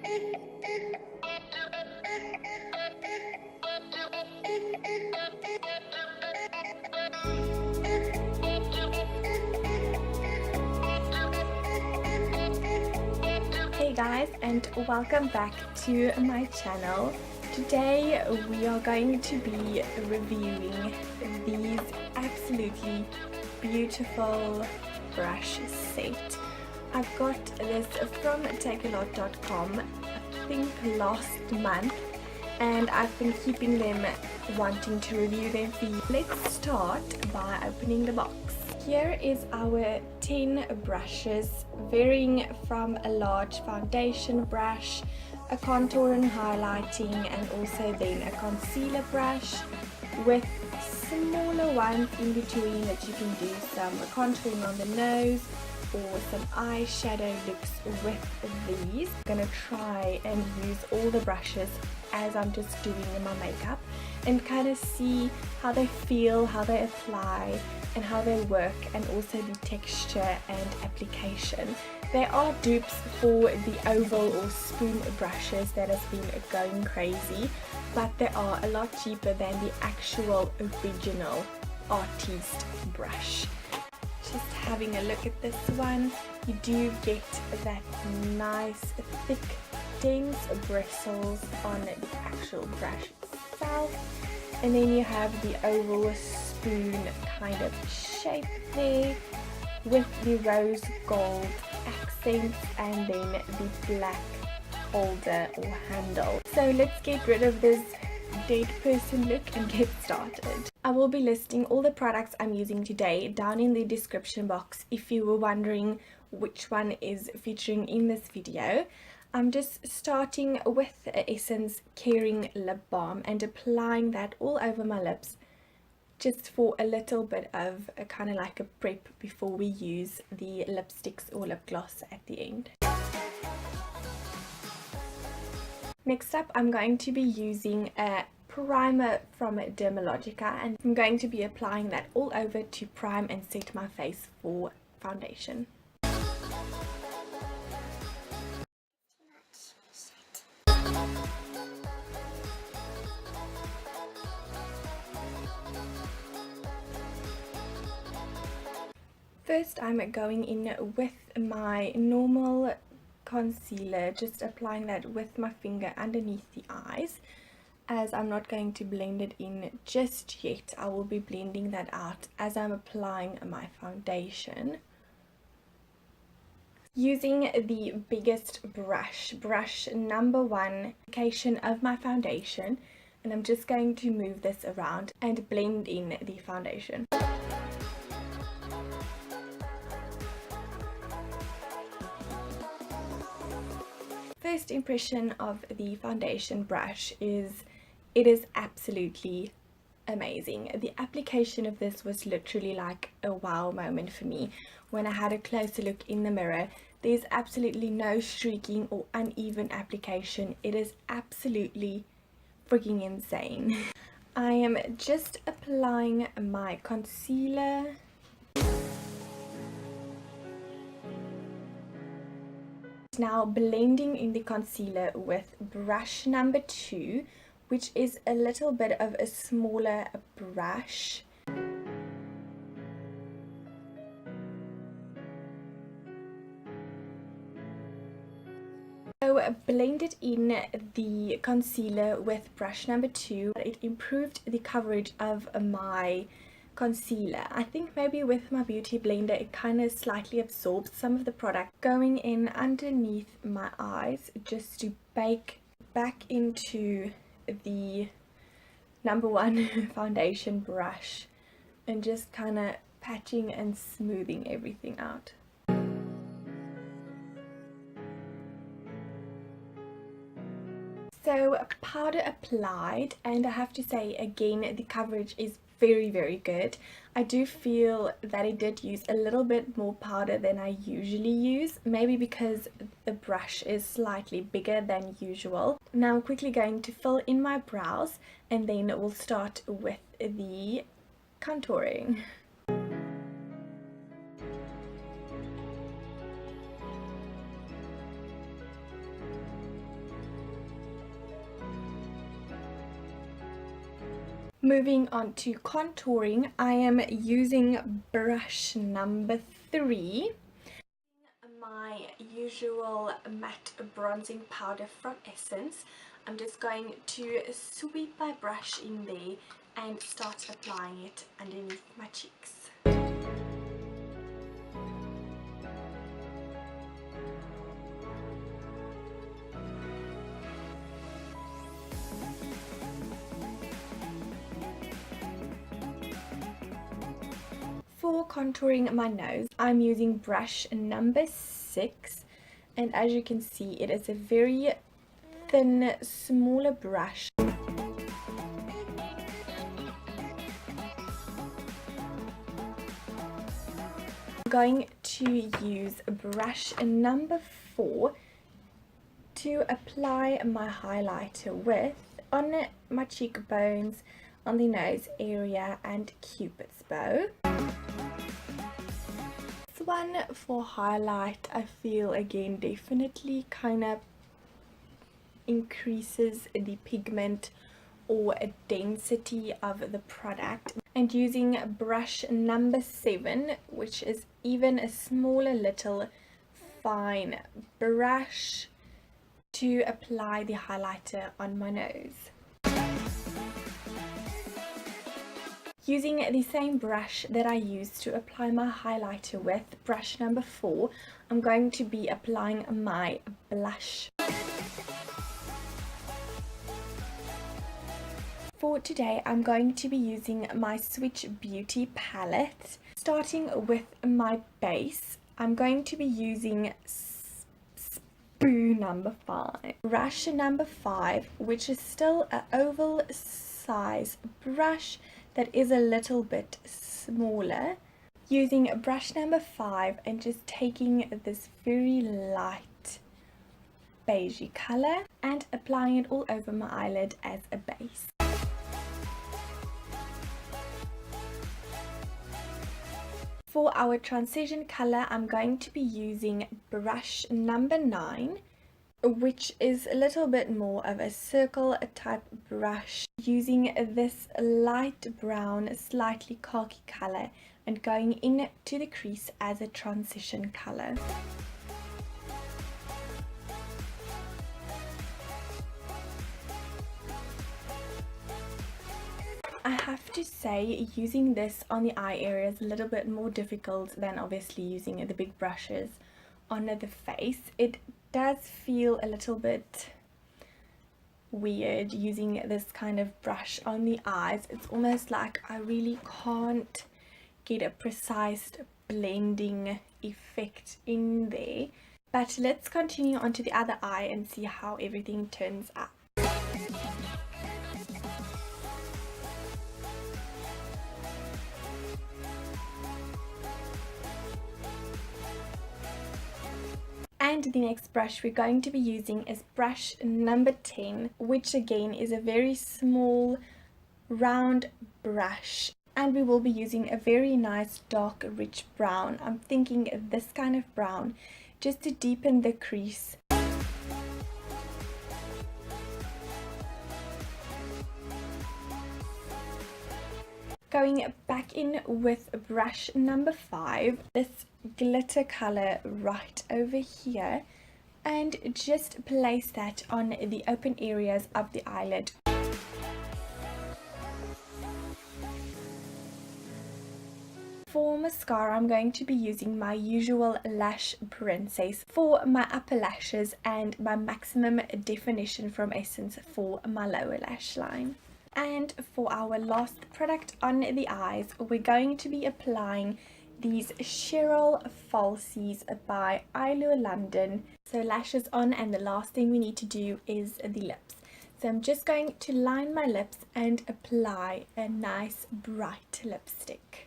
Hey guys, and welcome back to my channel. Today we are going to be reviewing these absolutely beautiful brush set. I've got this from takealot.com I think last month, and I've been keeping them wanting to review them for you. Let's start by opening the box. Here is our 10 brushes, varying from a large foundation brush, a contour and highlighting, and also then a concealer brush, with smaller ones in between that you can do some contouring on the nose or some eyeshadow looks with these. I'm gonna try and use all the brushes as I'm just doing my makeup and kind of see how they feel, how they apply, and how they work, and also the texture and application. There are dupes for the oval or spoon brushes that has been going crazy, but they are a lot cheaper than the actual original artiste brush. Just having a look at this one, you do get that nice thick dense bristles on the actual brush itself, and then you have the oval spoon kind of shape there with the rose gold accents and then the black holder or handle. So let's get rid of this dead person look and get started. I will be listing all the products I'm using today down in the description box if you were wondering which one is featuring in this video. I'm just starting with Essence Caring Lip Balm and applying that all over my lips just for a little bit of a kind of like a prep before we use the lipsticks or lip gloss at the end. Next up, I'm going to be using a primer from Dermalogica, and I'm going to be applying that all over to prime and set my face for foundation. First, I'm going in with my normal concealer, just applying that with my finger underneath the eyes, as I'm not going to blend it in just yet. I will be blending that out as I'm applying my foundation. Using the biggest brush number 1 application of my foundation, and I'm just going to move this around and blend in the foundation. First impression of the foundation brush is it is absolutely amazing. The application of this was literally like a wow moment for me. When I had a closer look in the mirror, there's absolutely no streaking or uneven application. It is absolutely freaking insane. I am just applying my concealer. Now blending in the concealer with brush number 2, which is a little bit of a smaller brush. So blended in the concealer with brush number 2. It improved the coverage of my concealer. I think maybe with my beauty blender it kind of slightly absorbs some of the product. Going in underneath my eyes just to bake back into the number 1 foundation brush and just kind of patching and smoothing everything out. So powder applied, and I have to say again the coverage is very good. I do feel that it did use a little bit more powder than I usually use, maybe because the brush is slightly bigger than usual. Now I'm quickly going to fill in my brows, and then we'll start with the contouring. Moving on to contouring, I am using brush number 3. My usual matte bronzing powder from Essence. I'm just going to sweep my brush in there and start applying it underneath my cheeks. For contouring my nose, I'm using brush number 6, and as you can see, it is a very thin, smaller brush. I'm going to use brush number 4 to apply my highlighter with on my cheekbones, on the nose area, and Cupid's bow. This one for highlight, I feel again definitely kind of increases the pigment or density of the product, and using brush number 7, which is even a smaller little fine brush, to apply the highlighter on my nose. Using the same brush that I used to apply my highlighter with, brush number 4, I'm going to be applying my blush. For today, I'm going to be using my Switch Beauty palette. Starting with my base, I'm going to be using number 5. Brush number 5, which is still an oval size brush that is a little bit smaller. Using brush number 5 and just taking this very light beigey color and applying it all over my eyelid as a base. For our transition color, I'm going to be using brush number 9, which is a little bit more of a circle type brush, using this light brown, slightly khaki color and going into the crease as a transition color. I have to say, using this on the eye area is a little bit more difficult than obviously using the big brushes on the face. It does feel a little bit weird using this kind of brush on the eyes. It's almost like I really can't get a precise blending effect in there. But let's continue on to the other eye and see how everything turns out. And the next brush we're going to be using is brush number 10, which again is a very small round brush, and we will be using a very nice dark rich brown. I'm thinking this kind of brown just to deepen the crease. Going back in with brush number 5, this glitter color right over here, and just place that on the open areas of the eyelid. For mascara, I'm going to be using my usual Lash Princess for my upper lashes and my maximum definition from Essence for my lower lash line. And for our last product on the eyes, we're going to be applying these Cheryl Falsies by Eyelure London. So lashes on, and the last thing we need to do is the lips. So I'm just going to line my lips and apply a nice bright lipstick.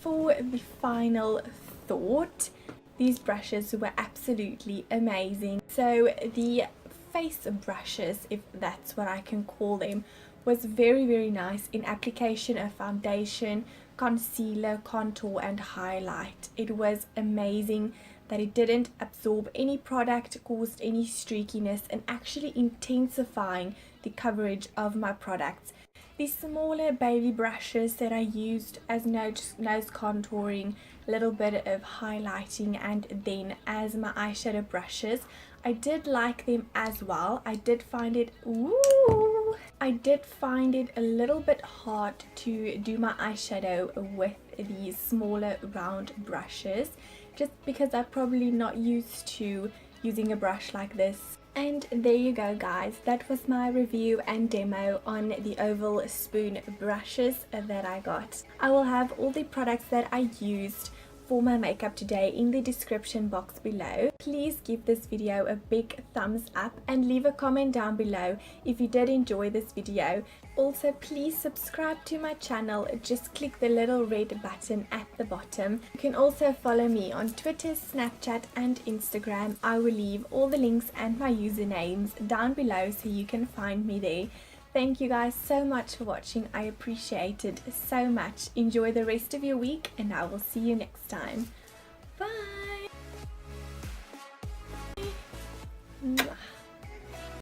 For the final thought, these brushes were absolutely amazing. So the face brushes, if that's what I can call them, was very, very nice in application of foundation, concealer, contour and highlight. It was amazing that it didn't absorb any product, caused any streakiness, and actually intensifying the coverage of my products. These smaller baby brushes that I used as nose contouring, a little bit of highlighting, and then as my eyeshadow brushes, I did like them as well. I did find it a little bit hard to do my eyeshadow with these smaller round brushes, just because I'm probably not used to using a brush like this. And there you go guys, that was my review and demo on the oval spoon brushes that I got. I will have all the products that I used for my makeup today in the description box below. Please give this video a big thumbs up and leave a comment down below if you did enjoy this video. Also, please subscribe to my channel. Just click the little red button at the bottom. You can also follow me on Twitter, Snapchat and Instagram. I will leave all the links and my usernames down below so you can find me there. Thank you guys so much for watching. I appreciate it so much. Enjoy the rest of your week and I will see you next time. Bye!